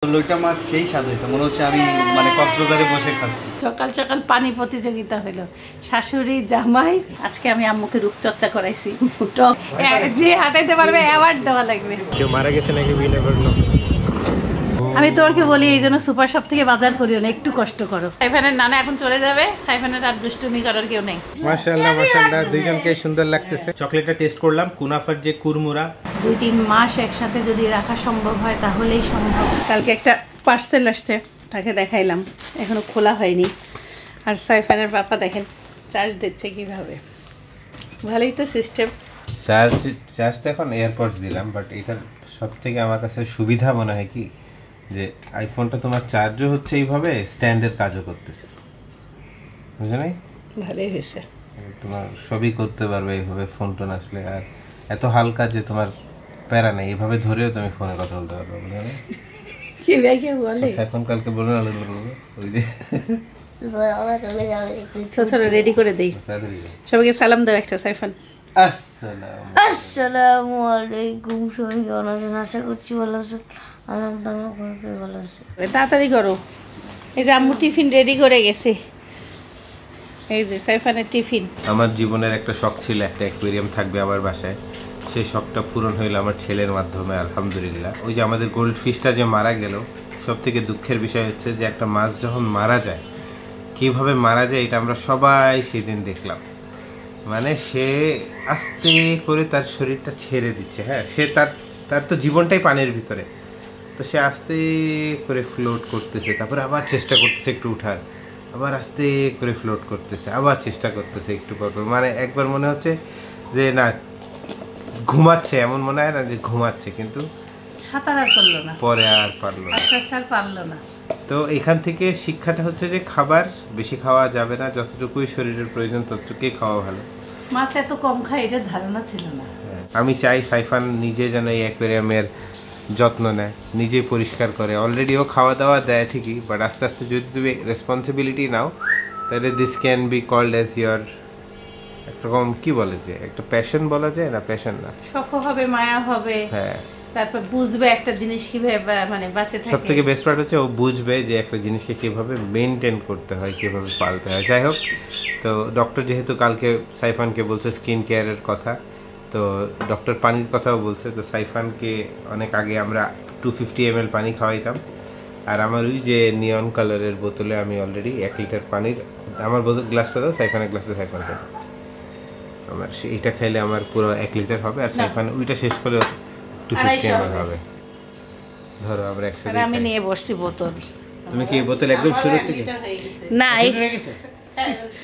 লইটা মাছ সেই স্বাদ হয়েছে, মনে হচ্ছে আমি মানে কক্সবাজারে বসে খাচ্ছি। সকাল সকাল পানি প্রতিযোগিতা হলো, শাশুড়ি জামাই। আজকে আমি আম্মুকে রূপচর্চা করাইছি, যে হাঁটাইতে পারবে অ্যাওয়ার্ড দেওয়া লাগবে। কেউ মারা গেছে নাকি বিনা করলো। আমি তোমাকে বলি এই জন্য সুপার শপ থেকে বাজার করিও না, একটু কষ্ট করো। সাইফানের নানা এখন চলে যাবে, সাইফানের আর দুষ্টুমি করার কেউ নেই। মাশাআল্লাহ মাশাআল্লাহ, দুইজনকে সুন্দর লাগতেছে। চকলেটটা টেস্ট করলাম, কুনাফার যে কুরমুরা। 2-3 মাস একসাথে যদি রাখা সম্ভব হয় তাহলেই সম্ভব। কালকে একটা পার্সেল আসছে, তাকে দেখাইলাম, এখনো খোলা হয়নি। আর সাইফানের বাবা দেখেন চার্জ দিচ্ছে কিভাবে, ভালোই তো সিস্টেম। চার্জ তো এখন এয়ারপডস দিলাম, বাট এটার সব থেকে আমার কাছে সুবিধা মনে হয় কি, যে আইফোনটা তোমার চার্জও হচ্ছে এইভাবে, স্ট্যান্ডের কাজও করতেছে, বুঝলে নাই? ভালোই হয়েছে, তোমার সবই করতে পারবে এইভাবে, ফোন টোন আসলে। আর এত হালকা যে তোমার প্যারা নেই, এইভাবে ধরেও তুমি ফোনে কথা বলতে পারবে, বুঝলে? কি ভাই কে বলে এখন কালকে বলুন ওই যে ছোট রেডি করে দেই, সবাইকে সালাম দাও একটা। সাইফান আসসালামু আলাইকুম, সবাই কেমন আছেন? আশা করছি ভালো আছেন। আলহামদুলিল্লাহ ভালো আছে। তাড়াতাড়ি করো, এই যে আম্মু টিফিন রেডি করে গেছে, এই যে সাইফানের টিফিন। আমার জীবনের একটা শখ ছিল, একটা অ্যাকুয়ারিয়াম থাকবে আমার বাসায়। সেই শখটা পূরণ হইল আমার ছেলের মাধ্যমে, আলহামদুলিল্লাহ। ওই যে আমাদের গোল্ড ফিশটা যে মারা গেল, সব থেকে দুঃখের বিষয় হচ্ছে যে একটা মাছ যখন মারা যায়, কিভাবে মারা যায় এটা আমরা সবাই সেদিন দেখলাম। মানে সে আস্তে করে তার শরীরটা ছেড়ে দিচ্ছে, হ্যাঁ, সে তার তো জীবনটাই পানির ভিতরে, তো সে আস্তে করে ফ্লোট করতেছে, তারপরে আবার চেষ্টা করতেছে একটু উঠার, আবার আস্তে করে ফ্লোট করতেছে, আবার চেষ্টা করতেছে একটু পরপর। মানে একবার মনে হচ্ছে যে না ঘুমাচ্ছে, এমন মনে হয় না যে ঘুমাচ্ছে, কিন্তু সাঁতার আর পারলো না, পরে আর পারলো না, আস্তে আস্তে আর পারলো না। তো এখান থেকে শিক্ষাটা হচ্ছে যে খাবার বেশি খাওয়া যাবে না, যতটুকুই শরীরের প্রয়োজন ততটুকুই খাওয়া ভালো। মাছ এত কম খায় এটা ধারণা ছিল না। আমি চাই সাইফান নিজে যেন এই অ্যাকোয়ারিয়ামের যত্ন নেয়, নিজেই পরিষ্কার করে। অলরেডিও খাওয়া দাওয়া দেয় ঠিকই, বাট আস্তে আস্তে যদি তুমি রেসপন্সিবিলিটি নাও, তাহলে this can be called as your একরকম, কি বলে যে একটা প্যাশন বলা যায় না, প্যাশন না, শখ হবে, মায়া হবে, হ্যাঁ। তারপর বুঝবে একটা জিনিস কিভাবে মানে বাঁচে থাকে। সব থেকে বেস্ট পার্ট হচ্ছে ও বুঝবে যে একটা জিনিসকে কীভাবে মেনটেন করতে হয়, কীভাবে পালতে হয়। যাই হোক, তো ডক্টর যেহেতু কালকে সাইফানকে বলছে স্কিন কেয়ারের কথা, তো ডক্টর পানির কথাও বলছে। তো সাইফানকে অনেক আগে আমরা 250 ml পানি খাওয়াইতাম, আর আমার ওই যে নিয়ন কালারের বোতলে আমি অলরেডি 1 লিটার পানির, আমার গ্লাসটা দাও, সাইফানের গ্লাসটা সাইফানকে, আমার এইটা খাইলে আমার পুরো 1 লিটার হবে, আর সাইফান ওইটা শেষ করে 250 ml হবে। ধরো আমরা একসাথে, আমি নিয়ে বসছি বোতল। তুমি কি বোতল একদম শুরু থেকে? না,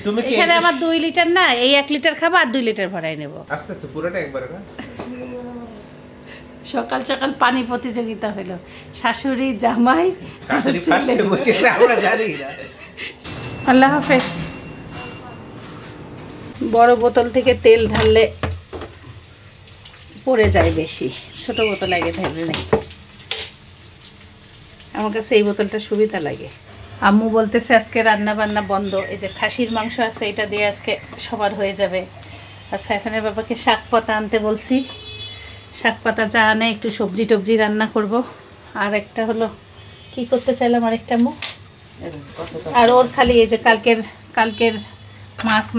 তুমি কি এখানে আমার 2 লিটার না, এই 1 লিটার খাবো আর 2 লিটার ভরাই নেব আস্তে আস্তে, পুরোটা একবারে না। সকাল সকাল পানি প্রতিযোগিতা হলো, শাশুড়ি জামাই। শাশুড়ি ফার্স্টে বসেছে, আমরা জানি না। আল্লাহ হাফেজ। বড় বোতল থেকে তেল ঢাললে পড়ে যায় বেশি, ছোট বোতল আগে ঢেলে নেই। আমার কাছে এই বোতলটা সুবিধা লাগে। আম্মু বলতেছে আজকে রান্না বান্না বন্ধ, এই যে খাসির মাংস আছে এটা দিয়ে আজকে সবার হয়ে যাবে। আর সাইফানের বাবাকে শাক পাতা আনতে বলছি, শাক পাতা যা আনে একটু সবজি টবজি রান্না করব। আর একটা হলো কি করতে চাইলাম আরেকটা আম্মু, আর ওর খালি এই যে কালকের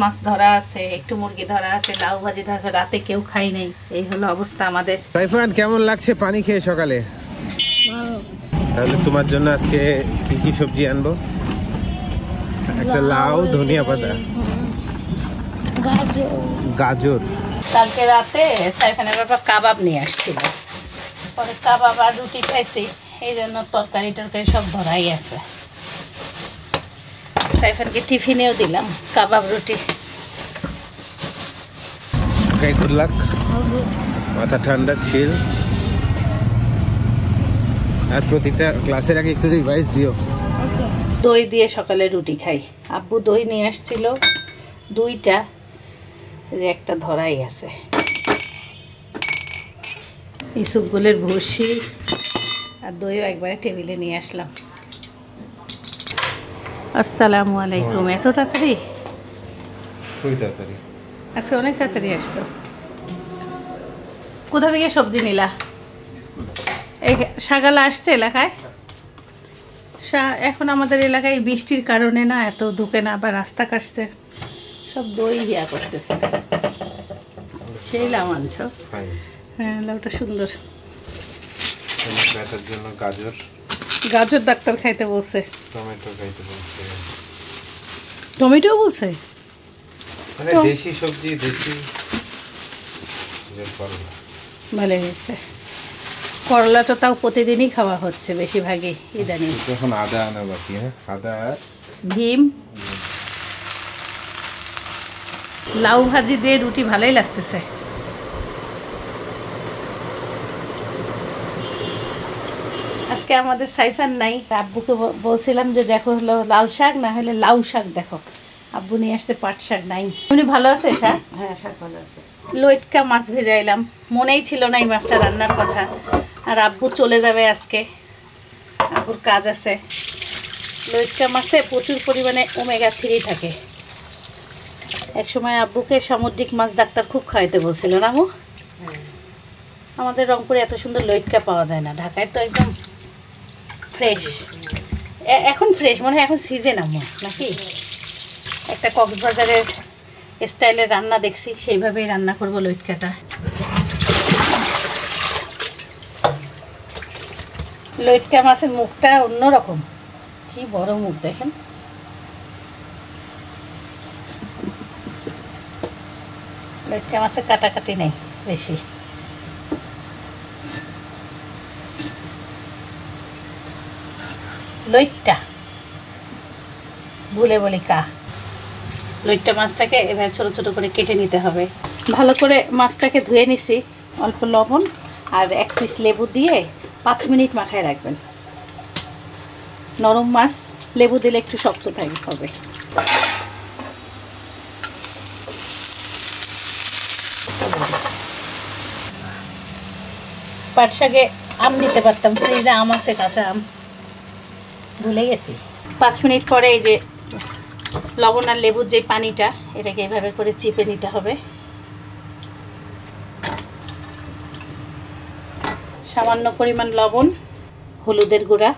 মাছ ধরা আছে, একটু মুরগি ধরা আছে, লাউ ভাজি ধরা আছে, রাতে কেউ খাই নাই। এই হলো অবস্থা আমাদের। সাইফান কেমন লাগছে পানি খেয়ে সকালে? তাহলে তোমার জন্য আজকে কি কি সবজি আনবো? একটা লাউ, ধনিয়া পাতা, গাজর। কালকে রাতে সাইফানের বাবা কাবাব নিয়ে আসছিল, পরে কাবাব আর রুটি খাইছি, এই জন্য তরকারি সব ধরাই আছে। সাইফানকে টিফিনেও দিলাম কাবাব রুটি। গুড লাক, মাথা ঠান্ডা, ছিল। আর প্রতিটা ক্লাসের আগে একটু রিভাইজ দিও। দই দিয়ে সকালে রুটি খাই। আব্বু দই নিয়ে আসছিল 2টা, একটা ধরাই আছে। ইসুপগুলের ভুসি আর দইও একবারে টেবিলে নিয়ে আসলাম। আসসালামু আলাইকুম। এত তাড়াতাড়ি? আজকে অনেক তাড়াতাড়ি আসতো। কোথা থেকে সবজি নিলা? এই শাগালা আসছে এলাকায়? এখন আমাদের এলাকায় বৃষ্টির কারণে না এত ঢুকে না, আবার রাস্তা কাটছে, সব দই হিয়া করতেছে। সেই লাউ আনছো? হ্যাঁ, লাউটা সুন্দর। জন্য গাজর, গাজর ডাক্তার খাইতে বলছে, টমেটো খাইতে বলছে, টমেটো বলছে, মানে দেশি সবজি, দেশি ভালো হয়েছে। করলা তো তাও প্রতিদিনই খাওয়া হচ্ছে বেশিরভাগই ইদানিং। এখন আদা আনা বাকি। হ্যাঁ, আদা, ভীম। লাউ ভাজি দিয়ে রুটি ভালোই লাগতেছে। আজকে আমাদের সাইফান নাই, আব্বুকে বলছিলাম যে দেখো হলো লাল শাক না হলে লাউ শাক দেখো, আব্বু নিয়ে আসতে পাট শাক নাই। উনি ভালো আছে শাক? হ্যাঁ, শাক ভালো আছে। লইটকা মাছ ভেজাইলাম, মনেই ছিল না এই মাছটা রান্নার কথা। আর আব্বু চলে যাবে আজকে, আব্বুর কাজ আছে। লইটকা মাছে প্রচুর পরিমাণে ওমেগা 3 থাকে। একসময় আব্বুকে সামুদ্রিক মাছ ডাক্তার খুব খাওয়াইতে বলছিল না আম্মু? আমাদের রংপুরে এত সুন্দর লইটকা পাওয়া যায় না, ঢাকায় তো একদম ফ্রেশ। এখন ফ্রেশ মনে হয়, এখন সিজন আম্মু নাকি? একটা কক্সবাজারের স্টাইলের রান্না দেখছি, সেইভাবেই রান্না করবো লইটকাটা। লইটকা মাছের মুখটা অন্যরকম, কি বড় মুখ দেখেন। লইটকা মাছের কাটাকাটি নেই বেশি। লইট্টা ভুলে বলি কা। লইট্টা মাছটাকে এবার ছোট ছোট করে কেটে নিতে হবে। ভালো করে মাছটাকে ধুয়ে নিছি, অল্প লবণ আর 1 পিস লেবু দিয়ে 5 মিনিট মাখায় রাখবেন। নরম মাছ, লেবু দিলে একটু শক্ত হবে। পাট শাকে আম দিতে পারতাম, ফ্রিজে আম আছে, কাঁচা আম, ভুলে গেছি। 5 মিনিট পরে এই যে লবণ আর লেবুর যে পানিটা, এটাকে এইভাবে করে চিপে নিতে হবে। সামান্য পরিমাণ লবণ, হলুদের গুঁড়া,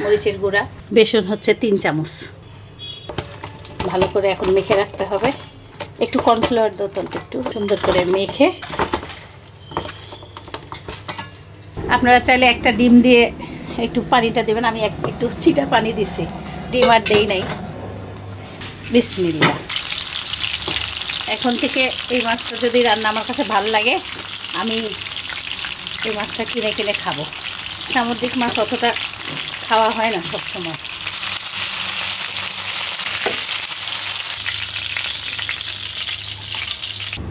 মরিচের গুঁড়া, বেসন হচ্ছে 3 চামচ। ভালো করে এখন মেখে রাখতে হবে। একটু কর্নফ্লাওয়ার দাও তো, একটু সুন্দর করে মেখে। আপনারা চাইলে একটা ডিম দিয়ে একটু পানিটা দেবেন, আমি একটু ছিটা পানি দিছি, ডিম আর দেই নাই। বিসমিল্লাহ। এখন থেকে এই মাছটা যদি রান্না আমার কাছে ভালো লাগে, আমি এই মাছটা কিনে কিনে খাবো। সামুদ্রিক মাছ অতটা খাওয়া হয় না সবসময়।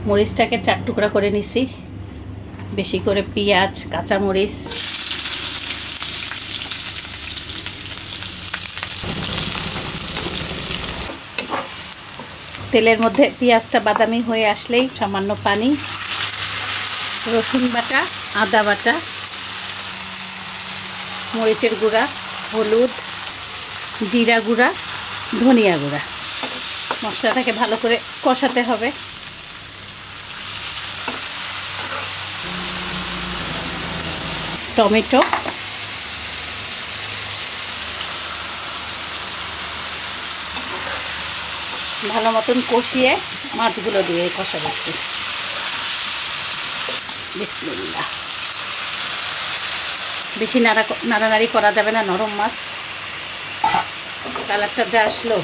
মরিচটাকে 4 টুকরা করে নিছি, বেশি করে পেঁয়াজ, কাঁচামরিচ, তেলের মধ্যে পেঁয়াজটা বাদামি হয়ে আসলেই সামান্য পানি, রসুন বাটা, আদা বাটা, মরিচের গুঁড়া, হলুদ, জিরা গুঁড়া, ধনিয়া গুঁড়া। মশলাটাকে ভালো করে কষাতে হবে। টমেটো, ভালো মতন কষিয়ে মাছগুলো দিয়ে কষা দিচ্ছি। বিসমিল্লাহ। বেশি নাড়ানাড়ি করা যাবে না, নরম মাছ। কালারটা যা আসলো,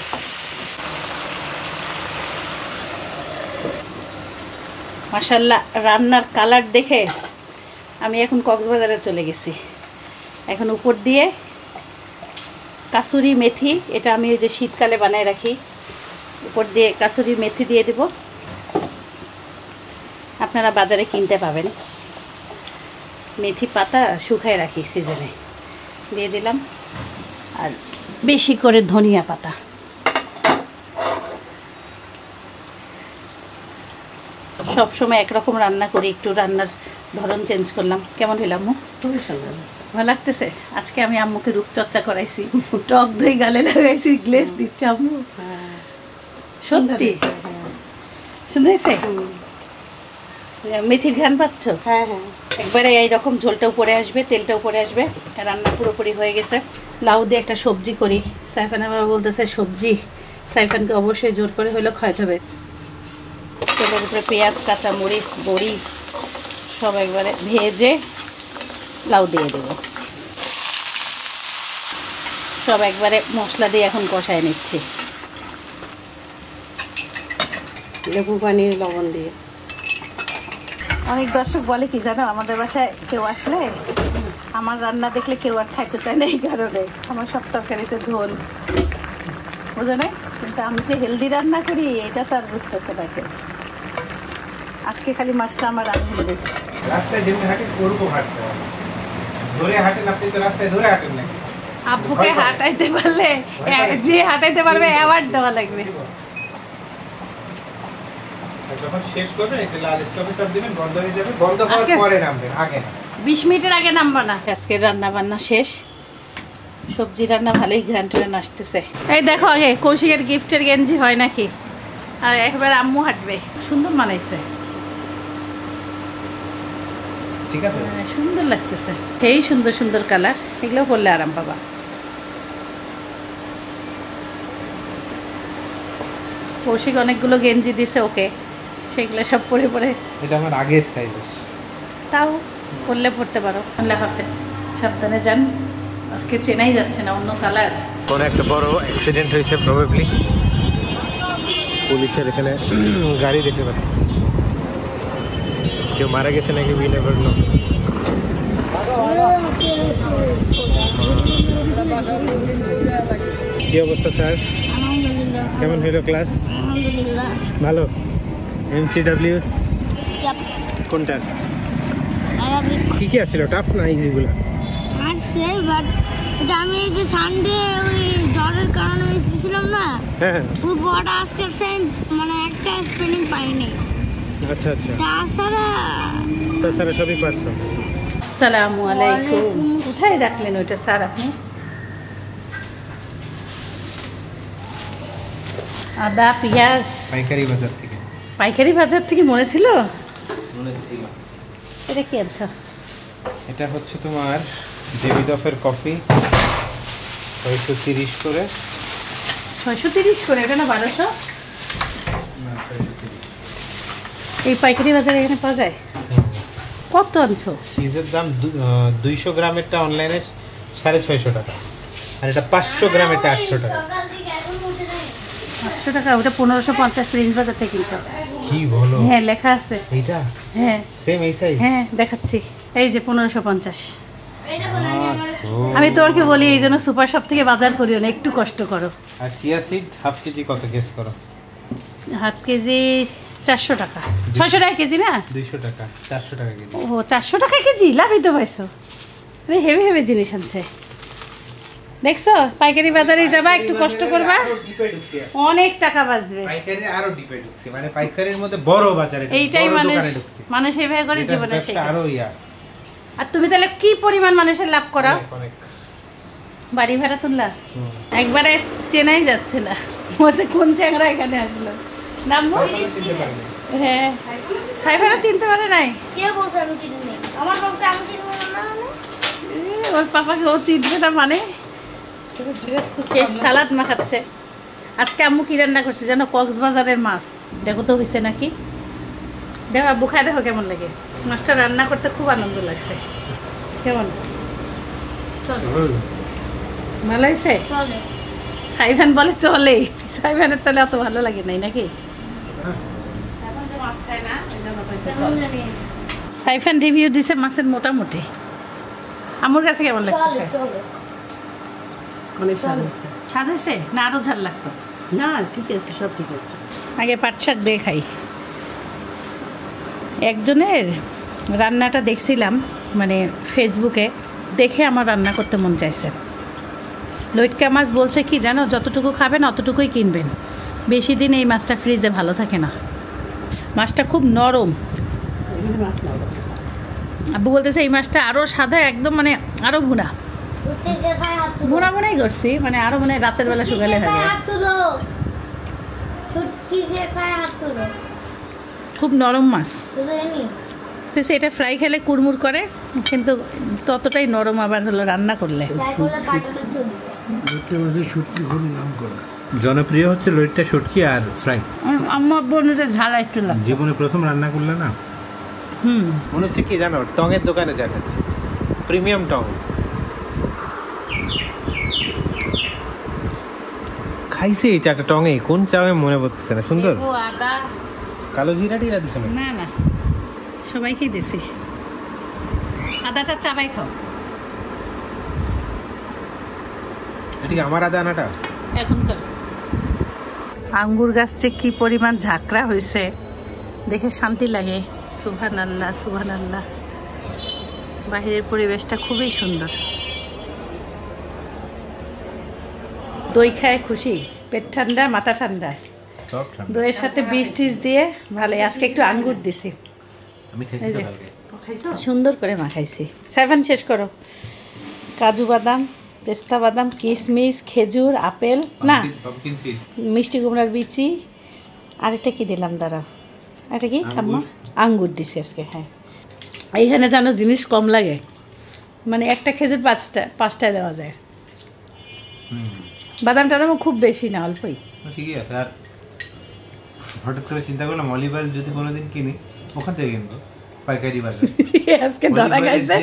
মাশাআল্লাহ, রান্নার কালার দেখে আমি এখন কক্সবাজারে চলে গেছি। এখন উপর দিয়ে কাসুরি মেথি, এটা আমি ওই যে শীতকালে বানায় রাখি, উপর দিয়ে কাসুরি মেথি দিয়ে দেব। আপনারা বাজারে কিনতে পাবেন, মেথি পাতা শুকায় রাখি সিজনে, দিয়ে দিলাম। আর বেশি করে ধনিয়া পাতা। সব সময় একরকম রান্না করি, একটু রান্নার ধরন চেঞ্জ করলাম। কেমন হইল আম্মু? খুবই সুন্দর, ভালো লাগতেছে। আজকে আমি আম্মুকে রূপচর্চা করাইছি, টক দই গালে লাগাইছি, গ্লেজ দিচ্ছে আম্মু। সত্যি সুন্দর হয়েছে। মেথির ঘ্রাণ পাচ্ছ? হ্যাঁ হ্যাঁ। একবারে এইরকম ঝোলটা উপরে আসবে, তেলটা উপরে আসবে, রান্না পুরোপুরি হয়ে গেছে। লাউ দিয়ে একটা সবজি করি। সাইফানের বাবা বলতেছে সবজি সাইফানকে অবশ্যই জোর করে হইলেও খাওয়াতে হবে। তেলের উপরে পেঁয়াজ, কাঁচামরিচ, বড়ি সব একবারে ভেজে লাউ দিয়ে দেবো। সব একবারে মশলা দিয়ে এখন কষায় নিচ্ছি, লেবু পানি লবণ দিয়ে। অনেক দর্শক বলে কি জানো, আমাদের বাসায় কেউ আসলে আমার রান্না দেখলে কেউ আর থাকতে চায় না, এই কারণে আমার সব তরকারিতে ঝোল, বুঝো না? কিন্তু আমি যে হেলদি রান্না করি এটা তো আর বুঝতেছে না কেউ। আজকে খালি মাছটা আমার রান্না। রাস্তায় যেমনি হাঁটে ওরকম হাঁটতে হবে, ধরে হাঁটেন আপনি তো রাস্তায় ধরে হাঁটেন না। আব্বুকে হাঁটাইতে পারলে, যে হাঁটাইতে পারবে অ্যাওয়ার্ড দেওয়া লাগবে। যখন শেষ করবেন এই যে লাল স্টপে চাপ দিবেন, বন্ধ হয়ে যাবে, বন্ধ হওয়ার পরে নামবেন, আগে না 20 মিনিটের আগে নামবো না। আজকের রান্না বান্না শেষ, সবজি রান্না ভালোই ঘ্রাণ ট্রান আসতেছে। এই দেখো আগে কৌশিকের গিফটের গেঞ্জি হয় নাকি, আর একবার আম্মু হাঁটবে, সুন্দর মানাইছে, ঠিক আছে, সুন্দর লাগতেছে, সেই সুন্দর সুন্দর কালার, এগুলো পরলে আরাম পাবা। কৌশিক অনেকগুলো গেঞ্জি দিছে ওকে, সেগুলো সব পরে পরে, এটা আমার আগের সাইজ, তাও পরলে পড়তে পারো। আল্লাহ হাফেজ, সাবধানে যান, আজকে চেনাই যাচ্ছে না, অন্য কালার। কোন একটা বড় অ্যাক্সিডেন্ট হয়েছে প্রবাবলি, পুলিশের এখানে গাড়ি দেখতে পাচ্ছি, কেউ মারা গেছে নাকি উই নেভার নো। কি অবস্থা স্যার, কেমন হইল ক্লাস? ভালো। MCWs কোনটা, কি কি আসছিল, টাফ না ইজিগুলো? আসছে বাট আমি এই যে সানডে ওই জ্বরের কারণে মিস দিছিলাম না, হ্যাঁ ওই বড় আজকের সেন্ট মানে একটা স্পেলিং পাইনি। আচ্ছা আচ্ছা, তাছাড়া সবই পারছো। আসসালামু আলাইকুম। কোথায় রাখলেন ওইটা স্যার আপনি? আদা পেঁয়াজ পাইকারি বাজার থেকে। পাইকারি বাজার থেকে মনে ছিল? মনে ছিল। এটা কি আনছো? এটা হচ্ছে তোমার ডেভিডফের কফি, 630 করে। 630 করে, এটা না 1200? এই পাইকারি বাজারে এখানে পাওয়া যায়? কত আনছো? চিজের দাম 200 গ্রামেরটা অনলাইনে 650 টাকা, আর এটা 500 গ্রামেরটা 800 টাকা। 800 টাকা? ওটা 1550 প্রিন্স বাজার থেকে কিনছো? কি বলো? হ্যাঁ লেখা আছে। এইটা হ্যাঁ সেম এই সাইজ? হ্যাঁ দেখাচ্ছি, এই যে 1550। আমি তোমাকে বলি এই জন্য সুপার শপ থেকে বাজার করিও না, একটু কষ্ট করো। আর চিয়া সিড হাফ কেজি কত গেস করো? হাফ কেজি 400 টাকা। 600 টাকা কেজি না? 200 টাকা, 400 টাকা কেজি। ও 400 টাকা কেজি, লাভই তো পাইছো। হেভি হেভি জিনিস আনছে, দেখছো? পাইকারি বাজারে যাবা, একটু কষ্ট করবা, অনেক টাকা বাঁচবে। পাইকারি আরো ডিপে ঢুকছি, মানে পাইকারির মধ্যে বড় বাজারে, এইটাই বড় মানে দোকানে ঢুকছি, মানুষ এইভাবে করে জীবনে শেখে। আরো ইয়া। আর তুমি তাহলে কি পরিমাণ মানুষের লাভ করাও, অনেক বাড়ি ভাড়া তুললা, একবারে চেনাই যাচ্ছে না বসে কোন চ্যাংরা এখানে আসলো। নাম হ্যাঁ, সাইফারা চিনতে পারে নাই? কে বলছে আমি চিনি না? আমার বাবাকে আমি চিনব না মানে? ওর পাপাকে ও চিনবে না মানে? সালাদ মাখাচ্ছে। আজকে আম্মু কি রান্না করছে জানো? কক্সবাজারের মাছ। দেখো তো হয়েছে নাকি, দেখো আব্বু খাই, দেখো কেমন লাগে। মাছটা রান্না করতে খুব আনন্দ লাগছে। কেমন, ভালো হয়েছে? চলে। সাইফান বলে চলে, সাইফানের তাহলে অত ভালো লাগে নাই নাকি? সাইফান রিভিউ দিছে মাছের মোটামুটি, আমার কাছে কেমন লাগছে? অনেক স্বাদ হয়েছে। স্বাদ হয়েছে না আরো ঝাল লাগতো? না ঠিক আছে, সব ঠিক আছে। আগে পাট শাক দিয়ে খাই। একজনের রান্নাটা দেখছিলাম মানে ফেসবুকে, দেখে আমার রান্না করতে মন চাইছে। লইটকা মাছ বলছে কি জানো, যতটুকু খাবেন অতটুকুই কিনবেন, বেশি দিন এই মাছটা ফ্রিজে ভালো থাকে না। মাছটা খুব নরম। আব্বু বলতেছে এই মাছটা আরও সাদা, একদম মানে আরও ভুনা ভুনা ভুনাই করছি, মানে আরও মানে রাতের বেলা শুকালে হবে। খুব নরম মাছ। শুধু এমনি এটা ফ্রাই খেলে কুড়মুড় করে, কিন্তু ততটাই নরম আবার হলো রান্না করলে। ফ্রাই করলে কাটাটা চলবে। জনপ্রিয় হচ্ছে লইট্টা শুটকি আর ফ্রাই। আমার বোনদের ঝাল একটু লাগে। জীবনে প্রথম রান্না করলে না, মনে হচ্ছে কি জানো, টঙের দোকানে যাবে, প্রিমিয়াম টং। খাইছি এই চারটা টঙে, কোন চাঙে মনে পড়তেছে না। সুন্দর আদা, কালো জিরা টিরা দিছে না? না না, সবাইকে দিছি। আদাটা চাবাই খাও। এটা কি আমার আদা আনাটা? এখন কর। আঙ্গুর গাছটা কি পরিমাণ ঝাঁকড়া হয়েছে দেখে শান্তি লাগে। সুবহানাল্লাহ সুবহানাল্লাহ। বাহিরের পরিবেশটা খুবই সুন্দর। দই খায় খুশি, পেট ঠান্ডা মাথা ঠান্ডা। সব ঠান্ডা। দইয়ের সাথে বীজ টিজ দিয়ে ভালো। আজকে একটু আঙ্গুর দিছি, আমি খাইছি তো কালকে। সুন্দর করে মাখাইছি। সাইফান শেষ করো। কাজু বাদাম, পেস্তা বাদাম, কিশমিশ, খেজুর, আপেল না, পাম্পকিন সিড, মিষ্টি কুমড়ার বিচি, আরেকটা কি দিলাম দাঁড়াও, এটা কি আম্মা? আঙ্গুর দিছি আজকে। হ্যাঁ, এইখানে যেন জিনিস কম লাগে, মানে একটা খেজুর পাঁচটায় দেওয়া যায়। বাদাম টাদামও খুব বেশি না, অল্পই। ঠিকই আছে। আর হঠাৎ করে চিন্তা করলাম অলিভ অয়েল যদি কোনোদিন কিনি, ওখান থেকে কিনবো পাইকারি বাজারে। আজকে ধরা খাইছে,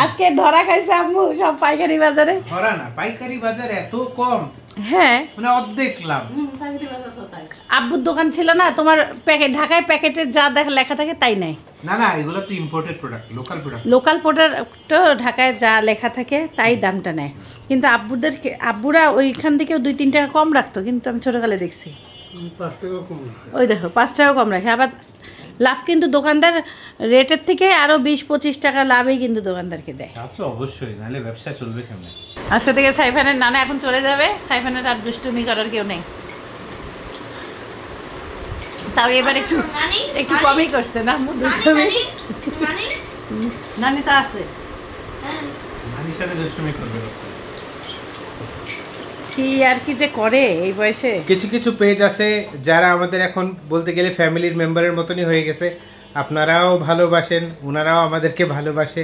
আজকে ধরা খাইছে আম্মু সব পাইকারি বাজারে। ধরা না, পাইকারি বাজারে এত কম, হ্যাঁ মানে অর্ধেক লাভ। আব্বুর দোকান ছিল না তোমার, প্যাকেট ঢাকায় প্যাকেটে যা দেখা লেখা থাকে তাই নাই। না না, এগুলো তো imported product, local product. Local product ঢাকায় যা লেখা থাকে তাই দামটা নেয়। কিন্তু আব্বুরা ওইখান থেকেও 2-3 টাকা কম রাখতো, কিন্তু আমি ছোটোকালে দেখছি। ওই দেখো 5 টাকা কম রাখে। আবার লাভ কিন্তু দোকানদার রেটের থেকে আরও 20-25 টাকা লাভই কিন্তু দোকানদারকে দেয়। তা তো অবশ্যই, নাহলে ব্যবসা চলবে কেমন? আজকে থেকে সাইফানের নানা এখন চলে যাবে। সাইফানের আর দুষ্টুমি করার কেউ নেই। তাও এবার একটু কমই করছে না দুষ্টুমি। নানি তো আছে, নানির সাথে দুষ্টুমি করবে বাচ্চা। কি আর কি যে করে এই বয়সে। কিছু কিছু পেজ আছে যারা আমাদের এখন বলতে গেলে ফ্যামিলির মেম্বারের মতনই হয়ে গেছে। আপনারাও ভালোবাসেন, ওনারাও আমাদেরকে ভালোবাসে।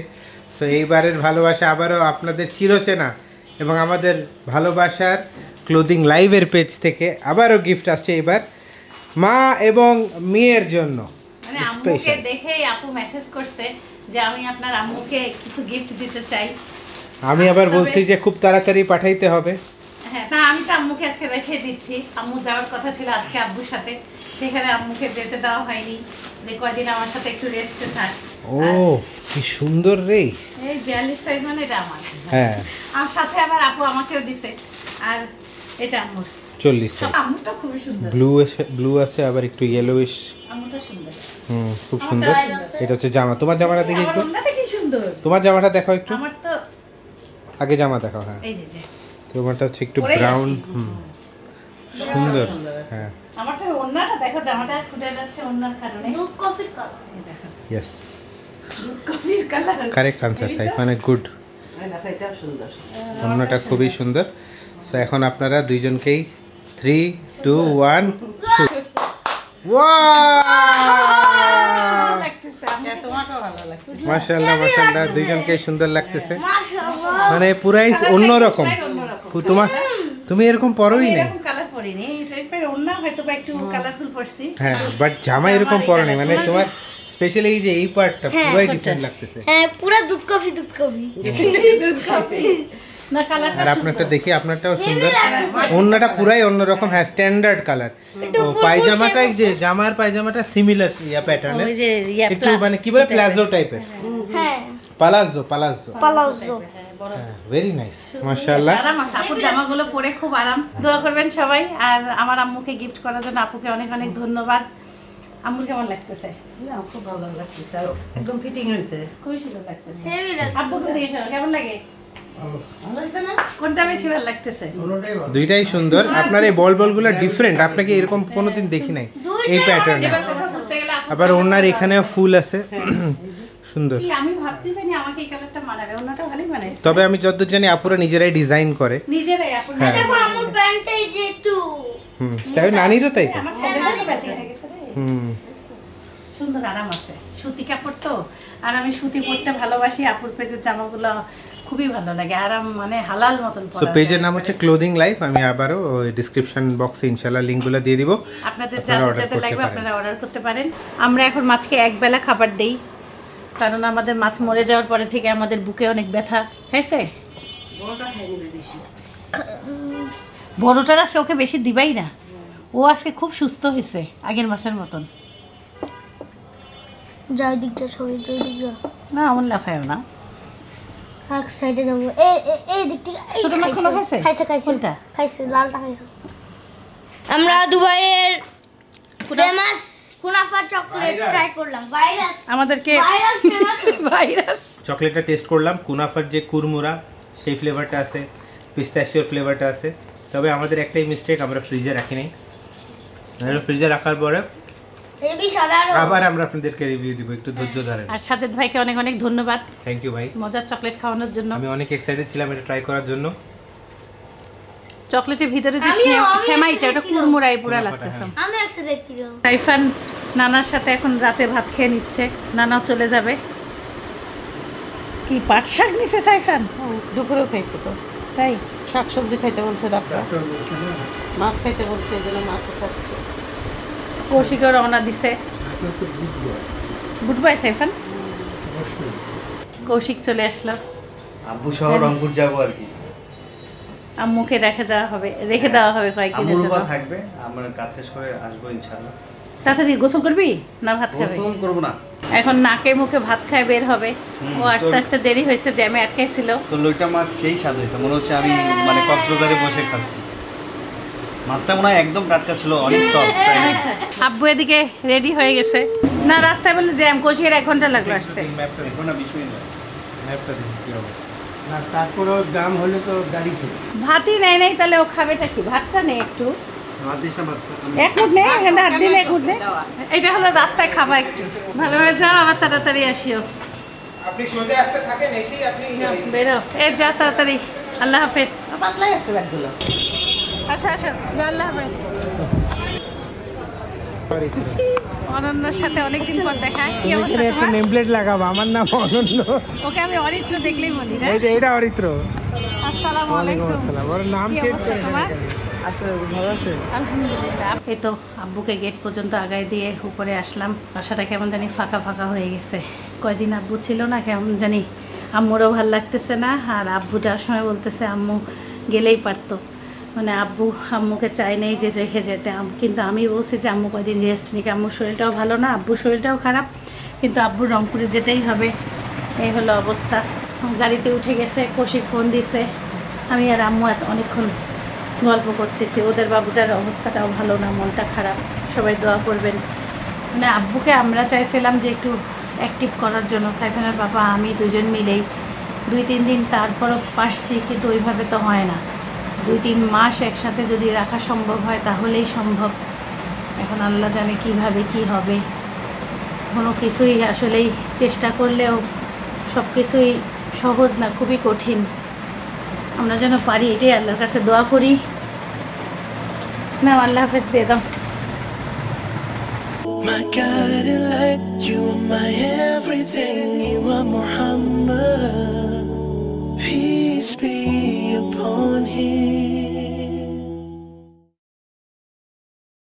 সো এইবারের ভালোবাসা আবারও আপনাদের চিরচেনা এবং আমাদের ভালোবাসার ক্লোদিং লাইভের পেজ থেকে আবারও গিফট আসছে এবার মা এবং মেয়ের জন্য। মানে আম্মুকে দেখেই আপু মেসেজ করছে যে আমি আপনার আম্মুকে কিছু গিফট দিতে চাই। আমি আবার বলছি যে খুব তাড়াতাড়ি পাঠাইতে হবে। হ্যাঁ, না আমি তো আম্মুকে আজকে রেখে দিচ্ছি। আম্মু যাওয়ার কথা ছিল আজকে আব্বুর সাথে, সেখানে আম্মুকে যেতে দেওয়া হয়নি, যে কয়দিন আমার সাথে একটু রেস্টে থাক। ও কি সুন্দর রে, এই 42 সাইজ মানে এটা আমার। হ্যাঁ, আর সাথে আবার আপু আমাকেও দিছে। আর এটা আম্মুর 40 সাইজ। আম্মুটা খুব সুন্দর, ব্লু আছে আবার একটু ইয়েলোইশ। আম্মুটা সুন্দর। খুব সুন্দর। এটা হচ্ছে জামা। তোমার জামাটা দেখি একটু। ওন্নাটা কি সুন্দর। তোমার জামাটা দেখাও একটু। আমার তো আগে জামা দেখাও। হ্যাঁ, এই যে তোমারটা হচ্ছে একটু ব্রাউন। সুন্দর। হ্যাঁ, আমারটা ওন্নাটা দেখো, জামাটা ফুটে যাচ্ছে ওন্নার কারণে। দুধ কফির কালার। ইয়েস, কফির কালার। কারেক্ট আনসার সাইফানে, গুড। দেখো এটাও সুন্দর। অন্যটা খুবই সুন্দর। সো এখন আপনারা দুইজনকেই 3, 2, 1 শুট। ওয়াও, লাগতেছে তোমাকেও ভালো লাগছে। মাশাআল্লাহ মাশাআল্লাহ, দুইজনকেই সুন্দর লাগতেছে। মাশাআল্লাহ। মানে পুরাই অন্যরকম। তুমি এরকম পরোই না। এরকম কালার পরিনি, এই টাইপের ওন্না হয়তো বা একটু কালারফুল পরছি। হ্যাঁ, বাট জামা এরকম পরো নি। মানে তোমার স্পেশালি এই যে এই পার্টটা পুরাই ডিফারেন্ট লাগতেছে। হ্যাঁ, পুরো দুধ কফি দুধ কফি। না কালারটা আর আপনারটা দেখি, আপনারটাও সুন্দর। অন্যটা পুরাই অন্যরকম। হ্যাঁ, স্ট্যান্ডার্ড কালার। ও পায়জামাটা, এই যে জামার পায়জামাটা সিমিলার ইয়া প্যাটার্নের, ওই যে ইয়া একটু মানে কি বলে প্লাজো টাইপের। হ্যাঁ, পালাজো পালাজো। ভেরি নাইস মাশাআল্লাহ। আরাম আছে আপুর জামাগুলো পরে, খুব আরাম। দোয়া করবেন সবাই। আর আমার আম্মুকে গিফট করার জন্য আপুকে অনেক অনেক ধন্যবাদ। আম্মুর কেমন লাগতেছে? না, খুব ভালো লাগতেছে, আর একদম ফিটিং হয়েছে। খুবই সুন্দর লাগতেছে। হেভি লাগছে। আব্বুকে জিজ্ঞেস করো কেমন লাগে, ভালো লাগছে না? কোনটা বেশি ভালো লাগতেছে? দুইটাই সুন্দর। আপনার এই বলগুলো ডিফারেন্ট, আপনাকে এরকম কোনোদিন দেখি নাই এই প্যাটার্নে। এবার কোথাও ঘুরতে গেলে আপু আবার ওনার এখানেও ফুল আছে, সুন্দর। কি আমি ভাবতে পারি আমাকে এই কালারটা মানাবে, ওনাটা ভালোই মানায়। তবে আমি যতদূর জানি আপুরা নিজেরাই ডিজাইন করে। নিজেরাই আপু। হ্যাঁ। দেখো আমার প্যান্টটা এই যে একটু স্টাইল নানিরও তাই তো। আমার স্যান্ডেলটা তো ম্যাচিং হয়ে গেছে রে। সুন্দর আরাম আছে, সুতি কাপড় তো। আর আমি সুতি পরতে ভালোবাসি, আপুর পেজের জামাগুলো খুবই ভালো লাগে, আরাম মানে হালাল মতন পরা সো যায়। পেজের নাম হচ্ছে ক্লোদিং লাইফ। আমি আবারও ওই ডিসক্রিপশন বক্সে ইনশাআল্লাহ লিংকগুলো দিয়ে দিব, আপনাদের আপনারা যাদের order যাদের করতে লাগবে পারেন। আপনারা অর্ডার করতে পারেন। আমরা এখন মাছকে এক বেলা খাবার দেই, কারণ আমাদের মাছ মরে যাওয়ার পরে থেকে আমাদের বুকে অনেক ব্যথা হয়েছে। বড়টা খাই নিবে বেশি। বড়টার আছে ওকে বেশি দিবাই না, ও আজকে খুব সুস্থ হয়েছে আগের মাছের মতন। যাই দিকটা ছবি তো দিক যা না আমার লাফায়ও না। এক সাইডে যাবো এই দিক থেকে ছোট মাছ কোনো খাইছে? খাইছে কোনটা? খাইছে লালটা খাইছে। আমরা দুবাইয়ের ফেমাস কুনাফা চকলেট ট্রাই করলাম। ভাইরাস আমাদেরকে ভাইরাস ফেমাস ভাইরাস চকলেটটা টেস্ট করলাম, কুনাফার যে কুরমুরা সেই ফ্লেভারটা আছে, পিস্তাশিওর ফ্লেভারটা আছে। তবে আমাদের একটাই মিস্টেক, আমরা ফ্রিজে রাখি নাই। ফ্রিজে রাখার পরে হেভি সাধারণ আবার আমরা আপনাদেরকে রিভিউ দিব, একটু ধৈর্য ধরেন। আর সাজেদ ভাইকে অনেক অনেক ধন্যবাদ থ্যাংক ইউ ভাই, মজার চকলেট খাওয়ানোর জন্য। আমি অনেক এক্সাইটেড ছিলাম এটা ট্রাই করার জন্য। চকলেটের ভিতরে যে আমিও সেমাইটা ওটা দেখছিলাম। কুড়মুড়াই পুরা কুনাফাটা, লাগতেছে। আমি একসাথে দেখছিলাম। সাইফান নানার সাথে এখন রাতে ভাত খেয়ে নিচ্ছে, নানাও চলে যাবে। কি পাট শাক নিছে সাইফান? দুপুরেও খাইছে তো, তাই শাকসবজি খাইতে বলছে ডাক্তার, মাছ খাইতে বলছে, এই জন্য মাছও খাচ্ছে। কৌশিকও রওনা দিছে। বুধবার সাইফান কৌশিক চলে আসলো, আব্বু সহ রংপুর যাবো আর কি। আম্মুকে রেখে দেওয়া হবে কয়েকদিনের আম্মুর জন্য। উপর থাকবে, আমরা কাজ শেষ করে আসবো ইনশাআল্লাহ। তাড়াতাড়ি গোসল করবি না ভাত খাবে? গোসল করবো না, এখন নাকে মুখে ভাত খায় বের হবে। ও আস্তে তোর- আস্তে দেরি হয়েছে, জ্যামে আটকাইছিল। তো লইটা মাছ সেই স্বাদ হয়েছে, মনে হচ্ছে আমি মানে কক্সবাজারে বসে খাচ্ছি। মাছটা মনে হয় একদম টাটকা ছিল, অনেক সফট। আব্বু এদিকে রেডি হয়ে গেছে। না রাস্তায় বলে জ্যাম, কৌশিকের 1 ঘন্টা লাগলো আসতে। ম্যাপটা দিন, এখন না 20 মিনিট আছে। ম্যাপটা দিন কি অবস্থা। না তারপরেও দাম হলে তো গাড়ি খেয়ে ভাতই নেই নাই, তাহলে ও খাবেটা কি? ভাতটা নেই একটু, ভাত দিস না, ভাত আমি- 1 ফুট নেই, এখানে হাত দিলে 1 ফুট নেই। এটা হলো রাস্তায় খাবা একটু, ভালোভাবে যাও আবার তাড়াতাড়ি আসিও। আপনি সোজা আসতে থাকেন, এসেই আপনি বেরো, এ যা তাড়াতাড়ি। আল্লাহ হাফেজ। পাতলাই আছে ব্যাগগুলো। আসো আসো, যা আল্লাহ হাফেজ। অনন্যর সাথে অনেকদিন পর দেখা, কি অবস্থা এখানে একটা তোমার? নেম প্লেট লাগাবো, আমার নাম অনন্য। ওকে আমি অরিত্র দেখলেই বলি না। এই যে এটা অরিত্র। আসসালামু ওয়ালাইকুম আলাইকুম। আসসালাম। ওর নাম কি চেঞ্জ অবস্থা করে তোমার? আছে, ভালো আছে। আলহামদুলিল্লাহ। এই তো আব্বুকে গেট পর্যন্ত আগায় দিয়ে উপরে আসলাম। বাসাটা কেমন জানি ফাঁকা ফাঁকা হয়ে গেছে, কয়দিন আব্বু ছিল না, কেমন জানি আম্মুরও ভাল লাগতেছে না। আর আব্বু যাওয়ার সময় বলতেছে আম্মু গেলেই পারতো, মানে আব্বু আম্মুকে চাই নেই যে রেখে যেতে। কিন্তু আমি বলছি যে আম্মু কয়দিন রেস্ট নিক, আম্মুর শরীরটাও ভালো না, আব্বুর শরীরটাও খারাপ, কিন্তু আব্বুর রংপুরে যেতেই হবে। এই হলো অবস্থা। গাড়িতে উঠে গেছে, কৌশিক ফোন দিছে, আমি আর আম্মু অনেকক্ষণ গল্প করতেছি। ওদের বাবুটার অবস্থাটাও ভালো না, মনটা খারাপ, সবাই দোয়া করবেন। মানে আব্বুকে আমরা চাইছিলাম যে একটু অ্যাক্টিভ করার জন্য, সাইফানের বাবা আমি দুজন মিলেই 2-3 দিন তারপরও পারছি, কিন্তু ওইভাবে তো হয় না। 2-3 মাস একসাথে যদি রাখা সম্ভব হয় তাহলেই সম্ভব। এখন আল্লাহ জানে কিভাবে কি হবে, কোনো কিছুই আসলেই চেষ্টা করলেও সব কিছুই সহজ না, খুবই কঠিন। আমরা যেন পারি, এটাই আল্লাহর কাছে দোয়া করি। না আল্লাহ হাফেজ দিয়ে দাও। My guiding light, you are my everything, you are Muhammad. Peace be upon him.